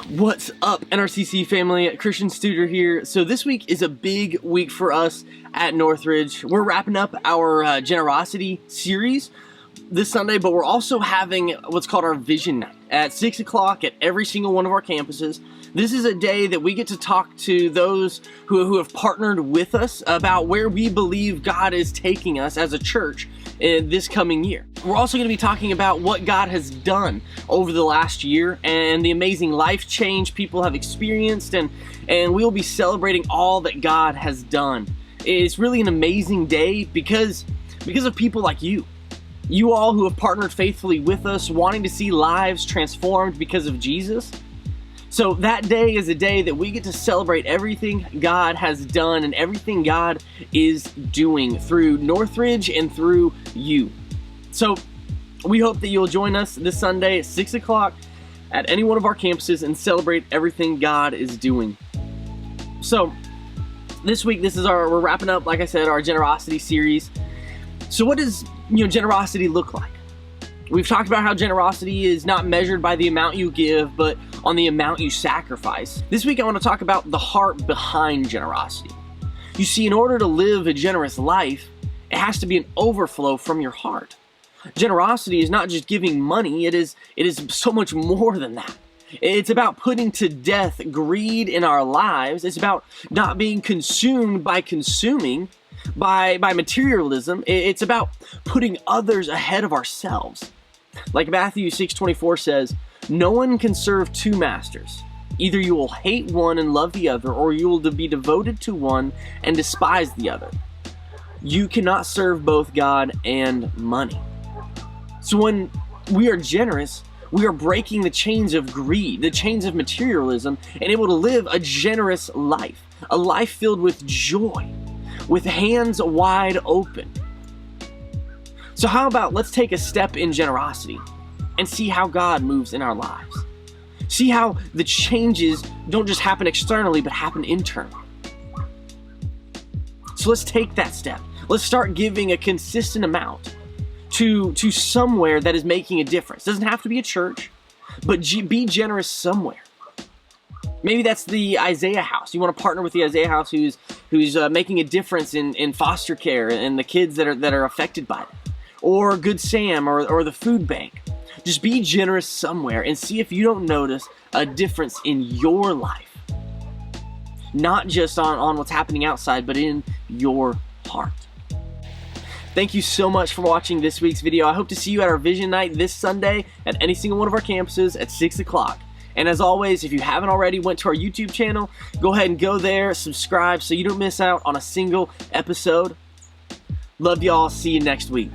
What's up, NRCC family? Christian Studer here. So this week is a big week for us at Northridge. We're wrapping up our generosity series this Sunday, but we're also having what's called our Vision Night at 6 o'clock at every single one of our campuses. This is a day that we get to talk to those who have partnered with us about where we believe God is taking us as a church in this coming year. We're also going to be talking about what God has done over the last year and the amazing life change people have experienced, and we'll be celebrating all that God has done. It's really an amazing day because of people like you. You all who have partnered faithfully with us, wanting to see lives transformed because of Jesus. So that day is a day that we get to celebrate everything God has done and everything God is doing through Northridge and through you. So we hope that you'll join us this Sunday at 6 o'clock at any one of our campuses and celebrate everything God is doing. So this week, we're wrapping up, like I said, our generosity series. So what does generosity look like? We've talked about how generosity is not measured by the amount you give, but on the amount you sacrifice. This week I want to talk about the heart behind generosity. You see, in order to live a generous life, it has to be an overflow from your heart. Generosity is not just giving money, it is so much more than that. It's about putting to death greed in our lives. It's about not being consumed by consuming, by materialism. It's about putting others ahead of ourselves. Like Matthew 6:24 says, "No one can serve two masters. Either you will hate one and love the other, or you will be devoted to one and despise the other. You cannot serve both God and money." So when we are generous, we are breaking the chains of greed, the chains of materialism, and able to live a generous life, a life filled with joy, with hands wide open. So how about let's take a step in generosity and see how God moves in our lives. See how the changes don't just happen externally, but happen internally. So let's take that step. Let's start giving a consistent amount to somewhere that is making a difference. It doesn't have to be a church, but be generous somewhere. Maybe that's the Isaiah House. You want to partner with the Isaiah House who's making a difference in foster care and the kids that are affected by it. Or Good Sam or the food bank. Just be generous somewhere and see if you don't notice a difference in your life. Not just on what's happening outside, but in your heart. Thank you so much for watching this week's video. I hope to see you at our Vision Night this Sunday at any single one of our campuses at 6 o'clock. And as always, if you haven't already went to our YouTube channel, go ahead and go there, subscribe so you don't miss out on a single episode. Love y'all. See you next week.